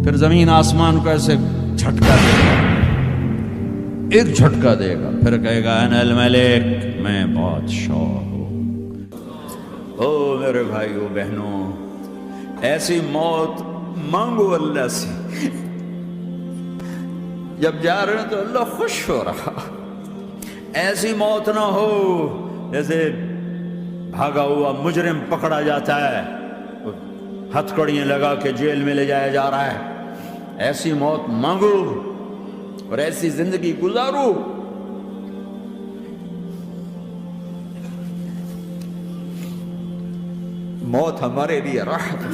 پھر زمین آسمان کو ایسے جھٹکا دے گا، ایک جھٹکا دے گا، پھر کہے گا انا الملک، میں بادشاہ ہوں۔ او میرے بھائیو بہنوں، ایسی موت مانگو اللہ سے، جب جا رہے ہیں تو اللہ خوش ہو رہا۔ ایسی موت نہ ہو جیسے بھاگا ہوا مجرم پکڑا جاتا ہے، ہتھکڑیاں لگا کے جیل میں لے جایا جا رہا ہے۔ ایسی موت مانگو اور ایسی زندگی گزارو۔ موت ہمارے لیے راحت ہے،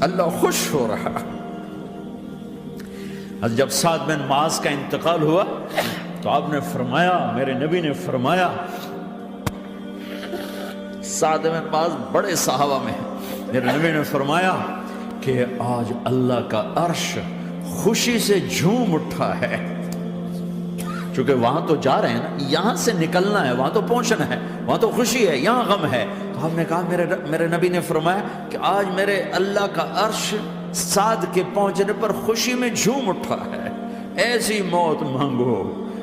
اللہ خوش ہو رہا۔ جب سعد بن معاذ کا انتقال ہوا تو آپ نے فرمایا، میرے نبی نے فرمایا، سعد بن معاذ بڑے صحابہ میں ہیں، میرے نبی نے فرمایا کہ آج اللہ کا عرش خوشی سے جھوم اٹھا ہے، چونکہ وہاں تو جا رہے ہیں نا، یہاں سے نکلنا ہے، وہاں تو پہنچنا ہے، وہاں تو خوشی ہے، یہاں غم ہے۔ تو ہم نے کہا، میرے نبی نے فرمایا کہ آج میرے اللہ کا عرش سعد کے پہنچنے پر خوشی میں جھوم اٹھا ہے۔ ایسی موت مانگو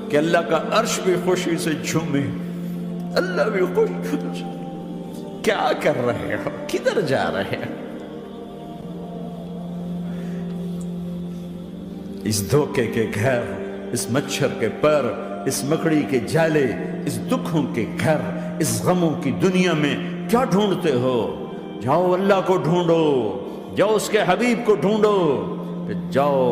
کہ اللہ کا عرش بھی خوشی سے جھومے، اللہ بھی خوش۔ کیا کر رہے ہو؟ کدھر جا رہے ہو؟ اس دھوکے کے گھر، اس مچھر کے پر، اس مکڑی کے جالے، اس دکھوں کے گھر، اس غموں کی دنیا میں کیا ڈھونڈتے ہو؟ جاؤ اللہ کو ڈھونڈو، جاؤ اس کے حبیب کو ڈھونڈو، پھر جاؤ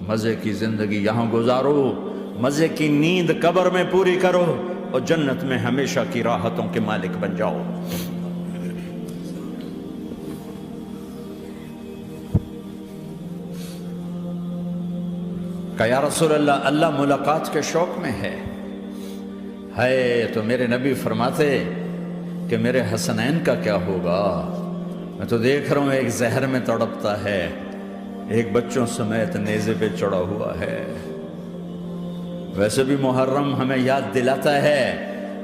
مزے کی زندگی یہاں گزارو، مزے کی نیند قبر میں پوری کرو، اور جنت میں ہمیشہ کی راحتوں کے مالک بن جاؤ۔ کہ یا رسول اللہ، اللہ ملاقات کے شوق میں ہے۔ تو میرے نبی فرماتے کہ میرے حسنین کا کیا ہوگا؟ میں تو دیکھ رہا ہوں ایک زہر میں تڑپتا ہے، ایک بچوں سمیت نیزے پہ چڑھا ہوا ہے۔ ویسے بھی محرم ہمیں یاد دلاتا ہے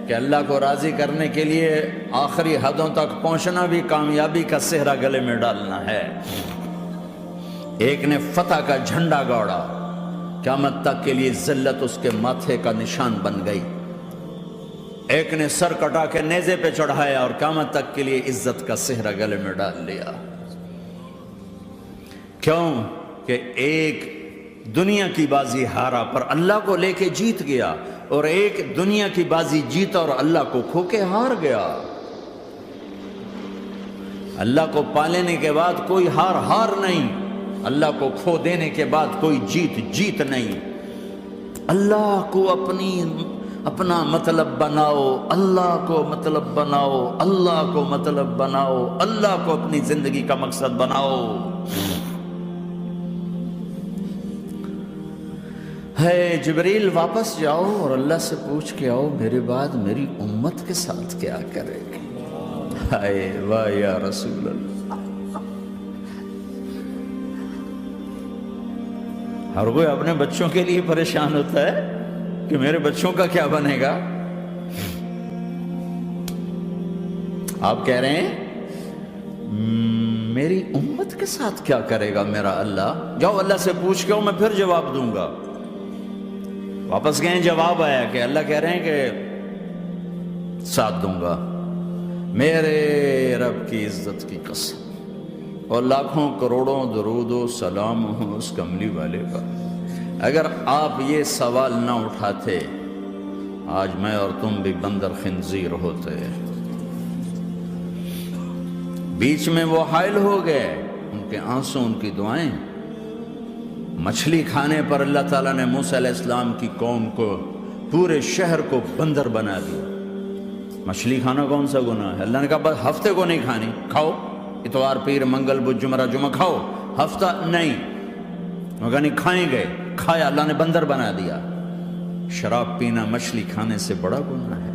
کہ اللہ کو راضی کرنے کے لیے آخری حدوں تک پہنچنا بھی کامیابی کا صحرا گلے میں ڈالنا ہے۔ ایک نے فتح کا جھنڈا گاڑا، قیامت تک کے لیے ذلت اس کے ماتھے کا نشان بن گئی۔ ایک نے سر کٹا کے نیزے پہ چڑھایا اور قیامت تک کے لیے عزت کا صحرا گلے میں ڈال لیا۔ کیوں کہ ایک دنیا کی بازی ہارا پر اللہ کو لے کے جیت گیا، اور ایک دنیا کی بازی جیتا اور اللہ کو کھو کے ہار گیا۔ اللہ کو پا لینے کے بعد کوئی ہار نہیں، اللہ کو کھو دینے کے بعد کوئی جیت نہیں۔ اللہ کو اپنا مطلب بناؤ، اللہ کو مطلب بناؤ، اللہ کو مطلب بناؤ، اللہ کو اپنی زندگی کا مقصد بناؤ۔ جبریل واپس جاؤ اور اللہ سے پوچھ کے آؤ، میرے بعد میری امت کے ساتھ کیا کرے گی؟ واہ یا رسول اللہ۔ ہر کوئی اپنے بچوں کے لیے پریشان ہوتا ہے کہ میرے بچوں کا کیا بنے گا۔ آپ کہہ رہے ہیں میری امت کے ساتھ کیا کرے گا میرا اللہ؟ جاؤ اللہ سے پوچھ کے آؤ، میں پھر جواب دوں گا۔ واپس گئے، جواب آیا کہ اللہ کہہ رہے ہیں کہ ساتھ دوں گا، میرے رب کی عزت کی قسم، اور لاکھوں کروڑوں درود و سلام ہوں اس کملی والے کا۔ اگر آپ یہ سوال نہ اٹھاتے، آج میں اور تم بھی بندر خنزیر ہوتے۔ بیچ میں وہ حائل ہو گئے، ان کے آنسو، ان کی دعائیں۔ مچھلی کھانے پر اللہ تعالیٰ نے موسیٰ علیہ السلام کی قوم کو، پورے شہر کو بندر بنا دیا۔ مچھلی کھانا کون سا گناہ ہے؟ اللہ نے کہا بس ہفتے کو نہیں کھانی، کھاؤ، اتوار پیر منگل بدھ جمعہ جمعہ کھاؤ، ہفتہ نہیں۔ مگر نہیں کھائیں گے، کھایا، اللہ نے بندر بنا دیا۔ شراب پینا مچھلی کھانے سے بڑا گناہ ہے،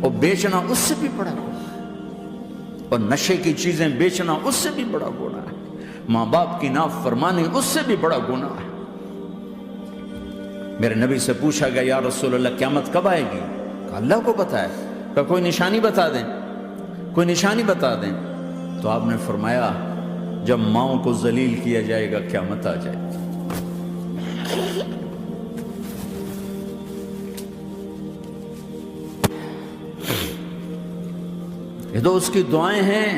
اور بیچنا اس سے بھی بڑا گناہ ہے، اور نشے کی چیزیں بیچنا اس سے بھی بڑا گناہ ہے، ماں باپ کی نافرمانی اس سے بھی بڑا گناہ ہے۔ میرے نبی سے پوچھا گیا یا رسول اللہ قیامت کب آئے گی؟ کہا اللہ کو پتہ ہے۔ کہا کوئی نشانی بتا دیں، کوئی نشانی بتا دیں۔ تو آپ نے فرمایا جب ماؤں کو ذلیل کیا جائے گا قیامت آ جائے گی۔ یہ تو اس کی دعائیں ہیں،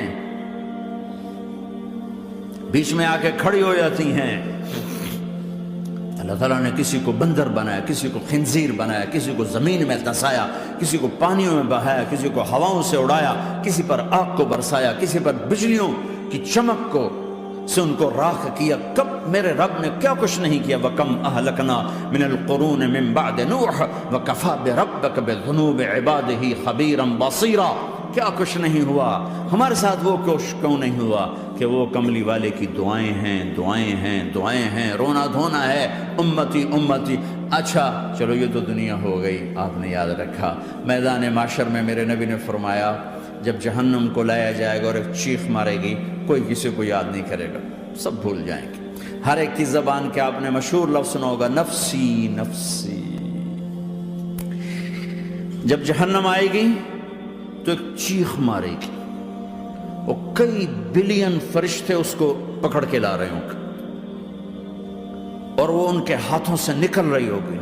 بیچ میں آ کے کھڑی ہو جاتی ہیں۔ اللہ تعالیٰ نے کسی کو بندر بنایا، کسی کو خنزیر بنایا، کسی کو زمین میں دھسایا، کسی کو پانیوں میں بہایا، کسی کو ہواؤں سے اڑایا، کسی پر آگ کو برسایا، کسی پر بجلیوں کی چمک کو سے ان کو راکھ کیا۔ کب میرے رب نے کیا کچھ نہیں کیا۔ وَكَمْ أَهْلَكْنَا مِنَ الْقُرُونِ مِنْ بَعْدِ نُوحٍ وَكَفَى بِرَبِّكَ بِذُنُوبِ عِبَادِهِ خَبِيرًا بَصِيرًا۔ کیا کچھ نہیں ہوا ہمارے ساتھ، وہ کیوں نہیں ہوا کہ وہ کملی والے کی دعائیں ہیں، دعائیں ہیں، دعائیں ہیں، رونا دھونا ہے، امتی امتی۔ اچھا چلو یہ تو دنیا ہو گئی، آپ نے یاد رکھا میدان معاشر میں میرے نبی نے فرمایا جب جہنم کو لایا جائے گا اور ایک چیخ مارے گی، کوئی کسی کو یاد نہیں کرے گا، سب بھول جائیں گے۔ ہر ایک کی زبان کے آپ نے مشہور لفظ سنا ہوگا، نفسی نفسی۔ جب جہنم آئے گی تو ایک چیخ مارے گی، اور کئی بلین فرشتے اس کو پکڑ کے لا رہے ہوں گے، اور وہ ان کے ہاتھوں سے نکل رہی ہوگی،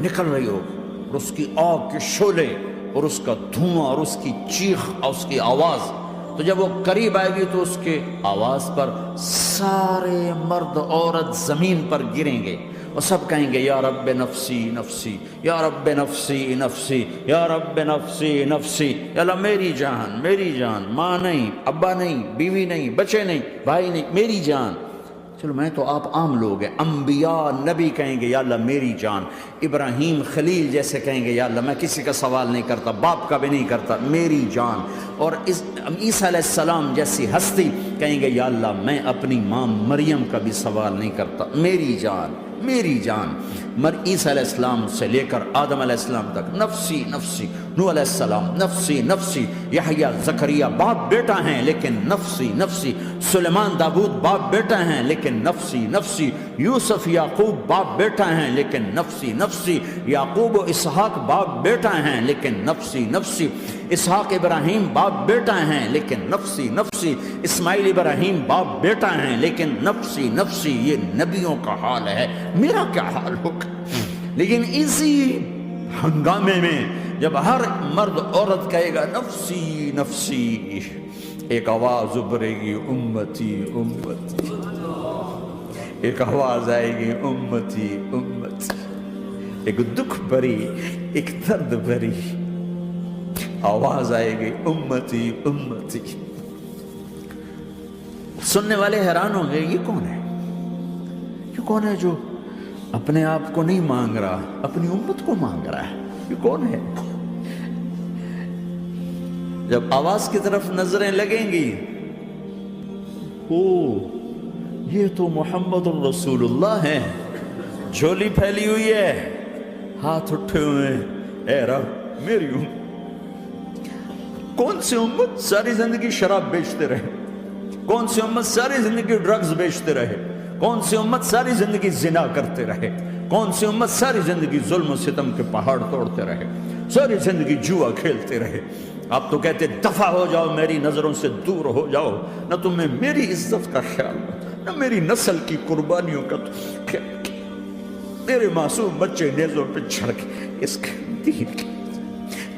اور اس کی آگ کے شعلے اور اس کا دھواں اور اس کی چیخ اور اس کی آواز۔ تو جب وہ قریب آئے گی تو اس کے آواز پر سارے مرد عورت زمین پر گریں گے اور سب کہیں گے یا رب نفسی نفسی، یا رب نفسی نفسی، یا رب نفسی نفسی۔ یا اللہ میری جان، میری جان، ماں نہیں، ابا نہیں، بیوی نہیں، بچے نہیں، بھائی نہیں، میری جان۔ چلو میں تو آپ عام لوگ ہیں، انبیاء نبی کہیں گے یا اللہ میری جان، ابراہیم خلیل جیسے کہیں گے یا اللہ میں کسی کا سوال نہیں کرتا، باپ کا بھی نہیں کرتا، میری جان۔ اور عیسیٰ علیہ السلام جیسی ہستی کہیں گے یا اللہ میں اپنی ماں مریم کا بھی سوال نہیں کرتا، میری جان، میری جان۔ عیسیٰ علیہ السلام سے لے کر آدم علیہ السلام تک نفسی نفسی، نوح علیہ السلام نفسی نفسی، یحییٰ زکریا باپ بیٹا ہیں لیکن نفسی نفسی، سلیمان داؤد باپ بیٹا ہیں لیکن نفسی نفسی، یوسف یعقوب باپ بیٹا ہیں لیکن نفسی نفسی، یعقوب و اسحاق باپ بیٹا ہیں لیکن نفسی نفسی، اسحاق ابراہیم باپ بیٹا ہیں لیکن نفسی نفسی، اسماعیل ابراہیم باپ بیٹا ہیں لیکن نفسی نفسی۔ یہ نبیوں کا حال ہے، میرا کیا حال ہوگا؟ لیکن اسی ہنگامے میں جب ہر مرد عورت کہے گا نفسی نفسی، ایک آواز ابھرے گی امتی امتی، ایک آواز آئے گی امتی امتی، ایک دکھ بھری، ایک درد بھری آواز آئے گی امتی امتی۔ سننے والے حیران ہوں گے یہ کون ہے، یہ کون ہے جو اپنے آپ کو نہیں مانگ رہا، اپنی امت کو مانگ رہا ہے، یہ کون ہے؟ جب آواز کی طرف نظریں لگیں گی، او یہ تو محمد الرسول اللہ ہے، جھولی پھیلی ہوئی ہے، ہاتھ اٹھے ہوئے ہیں، اے رب میری امت۔ کون سی امت ساری زندگی شراب بیچتے رہے، کون سی امت ساری زندگی ڈرگز بیچتے رہے، کون سی امت ساری زندگی زنا کرتے رہے، کون سی امت ساری زندگی ظلم و ستم کے پہاڑ توڑتے رہے، ساری زندگی جوا کھیلتے رہے۔ آپ تو کہتے دفع ہو جاؤ، میری نظروں سے دور ہو جاؤ، نہ تمہیں میری عزت کا خیال، نہ میری نسل کی قربانیوں کا خیال، میرے معصوم بچے نیزوں پہ چڑھ کے اس کے دین کے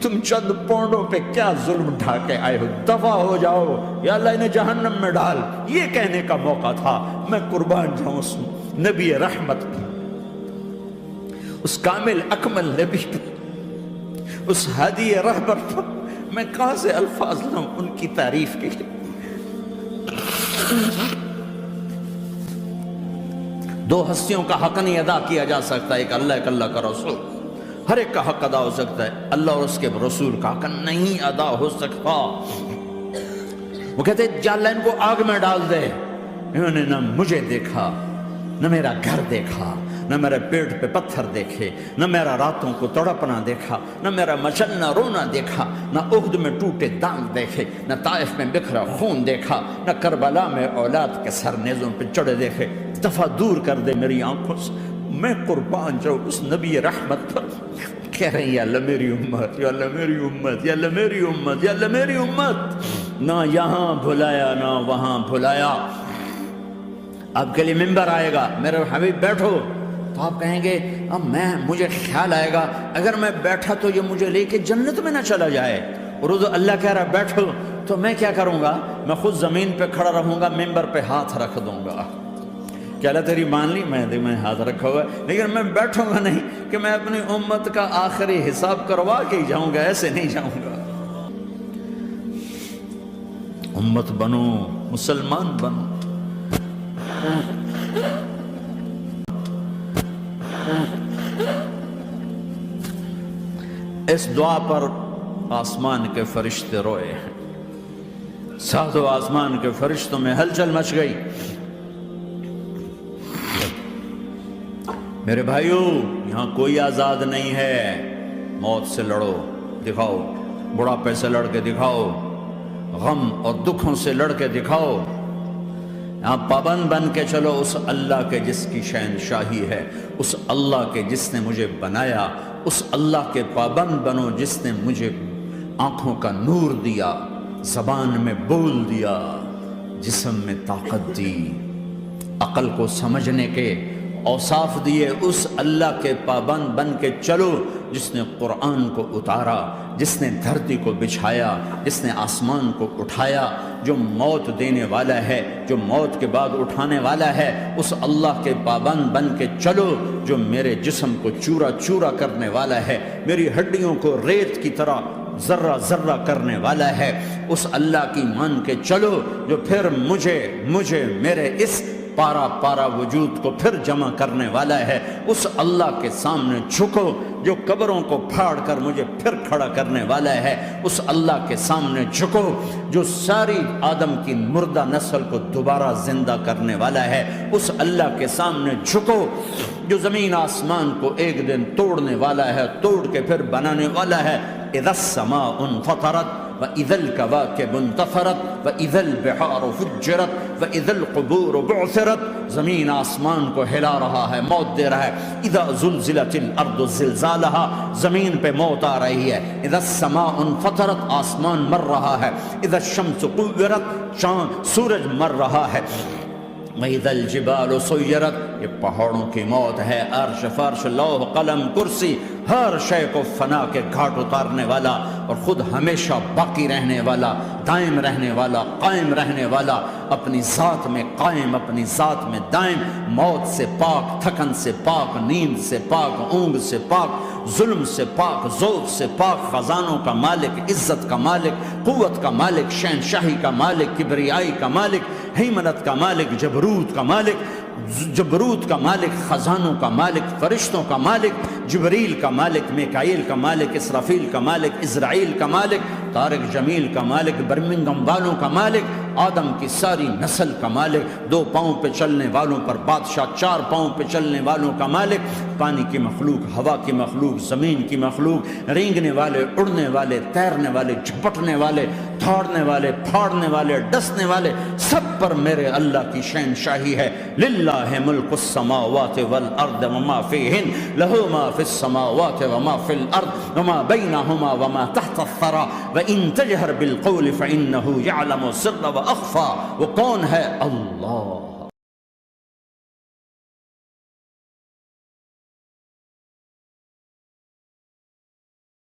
تم چند پونڈوں پہ کیا ظلم ڈھا کے آئے ہو، دفع ہو جاؤ، یا اللہ انہیں جہنم میں ڈال۔ یہ کہنے کا موقع تھا، میں قربان جاؤں اس نبی رحمت پر، اس کامل اکمل نبی پر، اس ہادی رہبر پر میں کہاں سے الفاظ لاؤں ان کی تعریف کے لیے۔ دو ہستیوں کا حق نہیں ادا کیا جا سکتا، ایک اللہ، ایک اللہ کا رسول۔ ہر ایک کا حق ادا ہو سکتا ہے، اللہ اور اس کے رسول کا حق نہیں ادا ہو سکتا۔ وہ کہتے ہیں جا اللہ ان کو آگ میں ڈال دے۔ انہوں نے نہ مجھے دیکھا، نہ میرا گھر دیکھا، نہ میرے پیٹ پہ پتھر دیکھے، نہ میرا راتوں کو تڑپنا دیکھا، نہ میرا مچلنا رونا دیکھا، نہ احد میں ٹوٹے دانت دیکھے، نہ طائف میں بکھرا خون دیکھا، نہ کربلا میں اولاد کے سر نیزوں پہ چڑھے دیکھے۔ دفعہ دور کر دے میری آنکھوں سے، میں قربان جاؤں اس نبی رحمت پر۔ کہہ رہے ہیں یا اللہ میری امت، یا اللہ میری امت، یا اللہ میری امت، یا اللہ میری امت۔ نہ یہاں بھلایا نہ وہاں بھلایا، آپ کے لیے ممبر آئے گا، میرے حبیب بیٹھو، تو آپ کہیں گے اب مجھے خیال آئے گا اگر میں بیٹھا تو یہ مجھے لے کے جنت میں نہ چلا جائے، اور اللہ کہہ رہا بیٹھو، تو میں کیا کروں گا؟ میں خود زمین پہ کھڑا رہوں گا، ممبر پہ ہاتھ رکھ دوں گا کہ اللہ تیری مان لی، میں ہاتھ رکھا ہوا ہے، لیکن میں بیٹھوں گا نہیں کہ میں اپنی امت کا آخری حساب کروا کے ہی جاؤں گا، ایسے نہیں جاؤں گا۔ امت بنو، مسلمان بنو۔ اس دعا پر آسمان کے فرشتے روئے ہیں، ساتوں آسمان کے فرشتوں میں ہلچل مچ گئی۔ میرے بھائیو، یہاں کوئی آزاد نہیں ہے، موت سے لڑو، دکھاؤ، بڑھاپے سے لڑ کے دکھاؤ، غم اور دکھوں سے لڑ کے دکھاؤ، یہاں پابند بن کے چلو اس اللہ کے جس کی شہنشاہی ہے، اس اللہ کے جس نے مجھے بنایا، اس اللہ کے پابند بنو جس نے مجھے آنکھوں کا نور دیا، زبان میں بول دیا، جسم میں طاقت دی، عقل کو سمجھنے کے اوصاف دیے، اس اللہ کے پابند بن کے چلو جس نے قرآن کو اتارا، جس نے دھرتی کو بچھایا، جس نے آسمان کو اٹھایا، جو موت دینے والا ہے، جو موت کے بعد اٹھانے والا ہے، اس اللہ کے پابند بن کے چلو جو میرے جسم کو چورا چورا کرنے والا ہے، میری ہڈیوں کو ریت کی طرح ذرہ ذرہ کرنے والا ہے، اس اللہ کی مان کے چلو جو پھر مجھے میرے اس پارا پارا وجود کو پھر جمع کرنے والا ہے، اس اللہ کے سامنے جھکو جو قبروں کو پھاڑ کر مجھے پھر کھڑا کرنے والا ہے، اس اللہ کے سامنے جھکو جو ساری آدم کی مردہ نسل کو دوبارہ زندہ کرنے والا ہے، اس اللہ کے سامنے جھکو جو زمین آسمان کو ایک دن توڑنے والا ہے، توڑ کے پھر بنانے والا ہے۔ اذا السماء انفطرت وَإِذَا الْكَوَاكِبُ انتَثَرَتْ وَإِذَا الْبِحَارُ فُجِّرَتْ وَإِذَا الْقُبُورُ بُعْثِرَتْ، زمین آسمان کو ہلا رہا ہے، موت دے رہا ہے۔ اِذَا زُلْزِلَتِ الْأَرْضُ زِلْزَالَهَا، زمین پہ موت آ رہی ہے۔ اِذَا السَّمَاءُ انفطرت، آسمان مر رہا ہے۔ اِذَا الشَّمْسُ كُوِّرَتْ، سورج مر رہا ہے۔ وَإِذَا الْجِبَالُ سُيِّرَتْ، یہ پہاڑوں کی موت ہے۔ عرش فرش لوح قلم کرسی، ہر شے کو فنا کے گھاٹ اتارنے والا اور خود ہمیشہ باقی رہنے والا، دائم رہنے والا، قائم رہنے والا، اپنی ذات میں قائم، اپنی ذات میں دائم، موت سے پاک، تھکن سے پاک، نیند سے پاک، اونگ سے پاک، ظلم سے پاک، ذوق سے پاک، خزانوں کا مالک، عزت کا مالک، قوت کا مالک، شہنشاہی کا مالک، کبریائی کا مالک، ہیمنت کا مالک، جبروت کا مالک، خزانوں کا مالک، فرشتوں کا مالک، جبریل کا مالک، میکائیل کا مالک، اسرافیل کا مالک، اسرائیل کا مالک، طارق جمیل کا مالک، برمنگم والوں کا مالک، آدم کی ساری نسل کا مالک، 2 پاؤں پہ چلنے والوں پر بادشاہ، 4 پاؤں پہ چلنے والوں کا مالک، پانی کی مخلوق، ہوا کی مخلوق، زمین کی مخلوق، رینگنے والے، اڑنے والے، تیرنے والے، جھپٹنے والے، دھاڑنے والے، پھاڑنے والے، ڈسنے والے، سب پر میرے اللہ کی شہنشاہی ہے۔ للہ ملک السماوات والارض وما فیہن، لہ ما فی السماوات وما فی الارض وما بینہما وما تحت الثری وان تجہر بالقول فانہ یعلم السر واخفی۔ وہ کون ہے؟ اللہ۔